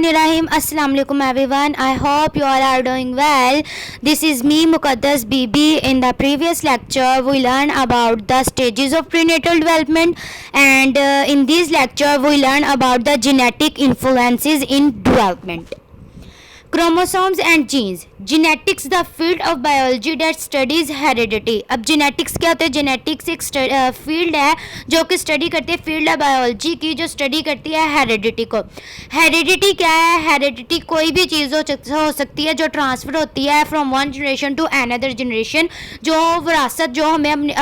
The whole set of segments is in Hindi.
Bismillahirrahmanirrahim. Assalamu alaikum everyone. I hope you all are doing well. This is me Muqaddas Bibi. In the previous lecture we learned about the stages of prenatal development, and in this lecture we learn about the genetic influences in development. Chromosomes and genes. Genetics the field of biology that studies heredity. अब जेनेटिक्स क्या होता है? जेनेटिक्स एक फील्ड है जो कि स्टडी करती है, फील्ड है बायोलॉजी की जो स्टडी करती है हेरिडिटी को. हेरिडिटी क्या है? हेरिडिटी कोई भी चीज़ हो सकती है जो ट्रांसफ़र होती है from one generation to another generation. जो विरासत जो हमें अपनी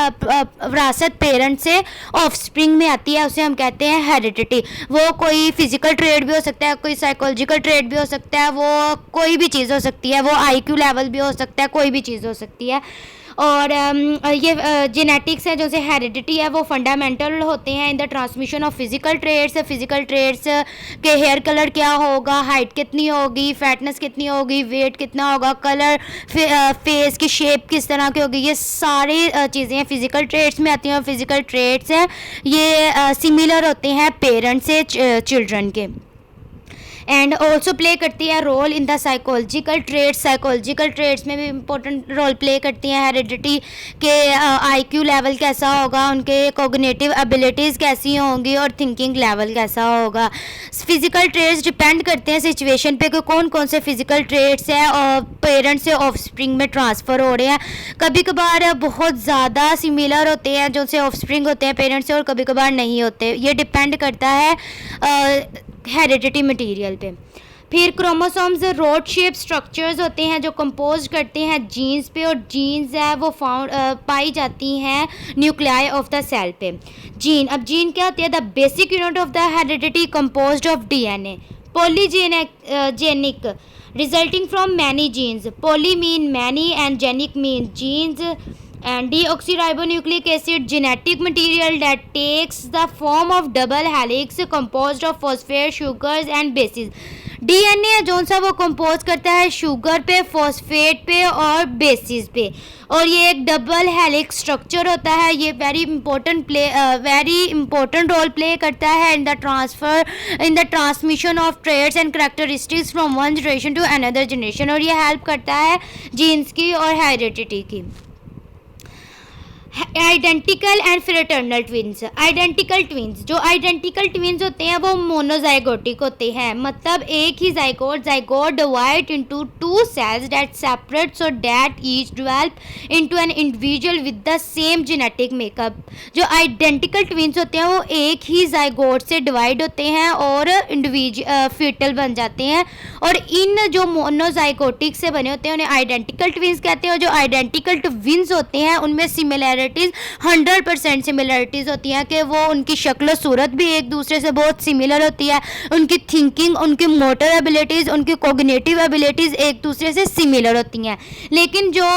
विरासत पेरेंट से ऑफस्प्रिंग में आती है उसे हम कहते हैं हेरिडिटी. वो कोई फिजिकल ट्रेड भी हो सकता है, कोई साइकोलॉजिकल ट्रेड भी हो सकता है, वो कोई भी चीज़ हो सकती है, वो आईक्यू लेवल भी हो सकता है, कोई भी चीज़ हो सकती है. और ये जेनेटिक्स है जो से हेरिडिटी है वो फंडामेंटल होते हैं इन the transmission of physical traits. Physical traits के हेयर कलर क्या होगा, हाइट कितनी होगी, फैटनेस कितनी होगी, वेट कितना होगा, कलर फेस की शेप किस तरह की होगी, ये सारी चीज़ें फिजिकल ट्रेड्स में आती हैं. और फिजिकल ट्रेड्स हैं ये सिमिलर होते हैं पेरेंट्स से चिल्ड्रन के. एंड ऑल्सो प्ले करती है role in the psychological traits. Psychological traits में भी इंपॉर्टेंट रोल प्ले करती हैं हेरिडिटी के. आईक्यू लेवल कैसा होगा, उनके कोग्निटिव एबिलिटीज़ कैसी होंगी और थिंकिंग लेवल कैसा होगा. फिज़िकल ट्रेड्स डिपेंड करते हैं सिचुएशन पे कि कौन कौन से फिज़िकल ट्रेड्स हैं और पेरेंट्स से ऑफस्प्रिंग में ट्रांसफ़र हो रहे हैं. कभी कभार बहुत ज़्यादा सिमिलर होते हैं जो से ऑफस्प्रिंग होते हैं पेरेंट्स से, और कभी कभार नहीं होते. ये डिपेंड करता है हेरिडिटी मटेरियल पे. फिर क्रोमोसोम्स रोड शेप स्ट्रक्चर्स होते हैं जो कंपोज करते हैं जीन्स पे, और जीन्स है वो पाई जाती हैं न्यूक्लियाई ऑफ द सेल पे. जीन, अब जीन क्या होती है? The basic unit of the heredity composed of DNA. Polygenic resulting from many genes. Poly mean many and genic mean genes. And deoxyribonucleic acid, genetic material that takes the form of double helix composed of phosphate, sugars and bases. DNA जो सा वो कंपोज करता है शुगर पे, फॉस्फेट पे और बेसिस पे, और ये एक डबल हेलिक्स स्ट्रक्चर होता है. ये वेरी इंपॉर्टेंट रोल प्ले करता है in the transmission of traits and characteristics from one generation to another generation. और ये हेल्प करता है जीन्स की और हेरिडिटी की. Identical and fraternal twins. Identical twins, जो आइडेंटिकल ट्विंस होते हैं वो मोनोजाइगोटिक होते हैं. मतलब एक ही zygote divide into two cells that separate so that each develop into an individual with the same genetic makeup. जो आइडेंटिकल ट्विंस होते हैं वो एक ही जाइगोट से डिवाइड होते हैं और फीटल बन जाते हैं. और इन जो मोनोजाइगोटिक से बने होते हैं उन्हें आइडेंटिकल ट्विंस कहते हैं. और जो आइडेंटिकल ट्विंस होते हैं उनमें सिमिलैरिटीज़ 100% सिमिलरिटीज़ होती हैं कि वो उनकी शक्ल सूरत भी एक दूसरे से बहुत सिमिलर होती है. उनकी थिंकिंग, उनकी मोटर एबिलिटीज़, उनकी कोग्निटिव एबिलिटीज़ एक दूसरे से सिमिलर होती हैं. लेकिन जो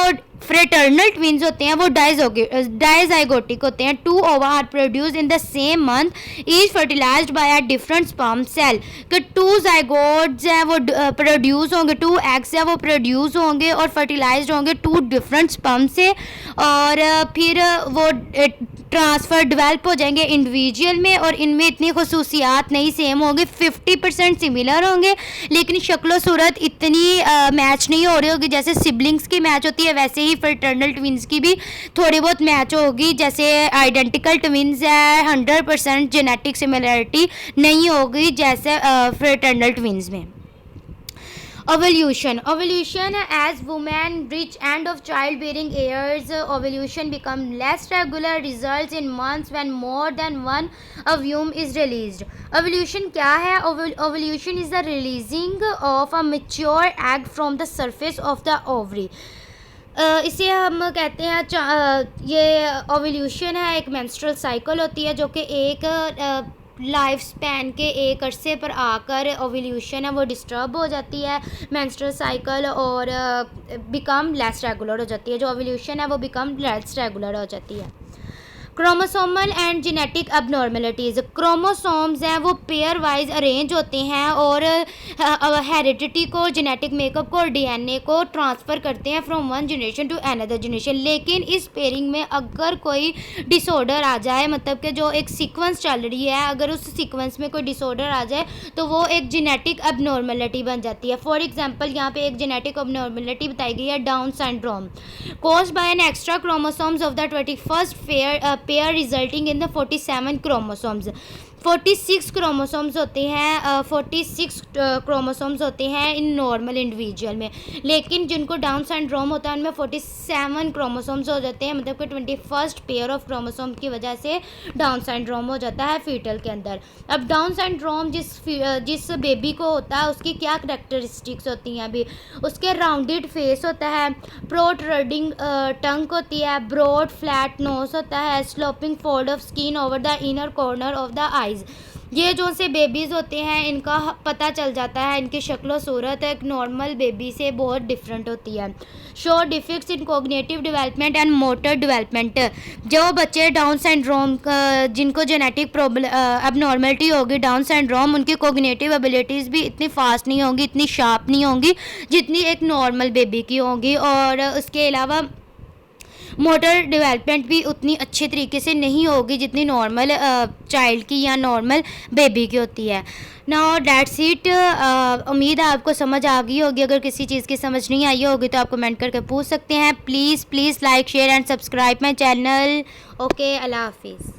फ्रेटर्नल ट्विंस होते हैं वो डाइजाइगोटिक होते हैं. 2 ova are produce in the same month, each fertilized by a different sperm cell. कि 2 जाइगोट्स हैं वो प्रोड्यूस होंगे, 2 एग्स हैं वो प्रोड्यूस होंगे और फर्टिलाइज्ड होंगे 2 डिफरेंट स्पर्म से. और फिर वो ट्रांसफ़र डेवलप हो जाएंगे इंडिविजुअल में, और इनमें इतनी खसूसियात नहीं सेम होंगी. 50% सिमिलर होंगे लेकिन शक्लो सूरत इतनी मैच नहीं हो रही होगी. जैसे सिबलिंग्स की मैच होती है वैसे ही फ्रेटर्नल ट्विंस की भी थोड़ी बहुत मैच होगी. जैसे आइडेंटिकल ट्विंस है 100% जेनेटिक सिमिलरिटी नहीं होगी जैसे फ्रेटर्नल ट्विंस में. Ovulation. As women reach end of childbearing years, ovulation become less regular, results in months when more than one ovum is released. Ovulation क्या है? Ovulation is the releasing of a mature egg from the surface of the ovary. इसे हम कहते हैं ये ओवल्यूशन है, एक मेंस्ट्रुअल साइकिल होती है जो कि एक लाइफ स्पैन के एक अरसे पर आकर ओवल्यूशन है वो डिस्टर्ब हो जाती है मेंस्ट्रुअल साइकिल, और बिकम लेस रेगुलर हो जाती है. जो ओवल्यूशन है वो बिकम लेस रेगुलर हो जाती है. Chromosomal and genetic abnormalities, chromosomes हैं वो पेयर वाइज अरेंज होते हैं और हेरिडिटी को, जेनेटिक मेकअप को और डीएनए को ट्रांसफ़र करते हैं from one generation to another generation. लेकिन इस पेयरिंग में अगर कोई डिसऑर्डर आ जाए, मतलब कि जो एक सीक्वेंस चल रही है, अगर उस सीक्वेंस में कोई डिसऑर्डर आ जाए तो वो एक जेनेटिक अबनॉर्मेलिटी बन जाती है। फॉर एग्जांपल यहाँ पे एक जेनेटिक अबनॉर्मेलिटी बताई गई है, down syndrome, caused by an extra chromosomes of the 21st pair resulting in the 47 chromosomes। 46 chromosomes होते हैं, 46 क्रोमोसोम्स होते हैं इन नॉर्मल इंडिविजुअल में, लेकिन जिनको डाउन सिंड्रोम होता है उनमें 47 क्रोमोसोम्स हो जाते हैं, मतलब कि 21st पेयर ऑफ क्रोमोसोम की वजह से डाउन सिंड्रोम हो जाता है फीटल के अंदर। अब डाउन सिंड्रोम जिस बेबी को होता है उसकी क्या करेक्टरिस्टिक्स होती हैं, अभी उसके राउंडेड फेस होता है, प्रोट्रूडिंग टंग होती है, ब्रॉड फ्लैट नोज होता है, sloping fold of skin over the inner corner of the eyes. ये जो से बेबीज़ होते हैं इनका पता चल जाता है, इनकी शक्ल सूरत एक नॉर्मल बेबी से बहुत डिफरेंट होती है। Show defects in cognitive development and motor development, जो बच्चे डाउन सिंड्रोम जिनको जेनेटिक प्रॉब्लम अबनॉर्मलिटी होगी डाउन सिंड्रोम, उनकी कोग्निटिव एबिलिटीज़ भी इतनी फास्ट नहीं होंगी, इतनी शार्प नहीं होंगी जितनी एक नॉर्मल बेबी की होंगी, और उसके अलावा मोटर डेवलपमेंट भी उतनी अच्छे तरीके से नहीं होगी जितनी नॉर्मल चाइल्ड की या नॉर्मल बेबी की होती है। Now that's it. उम्मीद है आपको समझ आ गई होगी। अगर किसी चीज़ की समझ नहीं आई होगी तो आप कमेंट करके पूछ सकते हैं। Please like share and subscribe my channel. Okay, अल्लाह हाफिज़।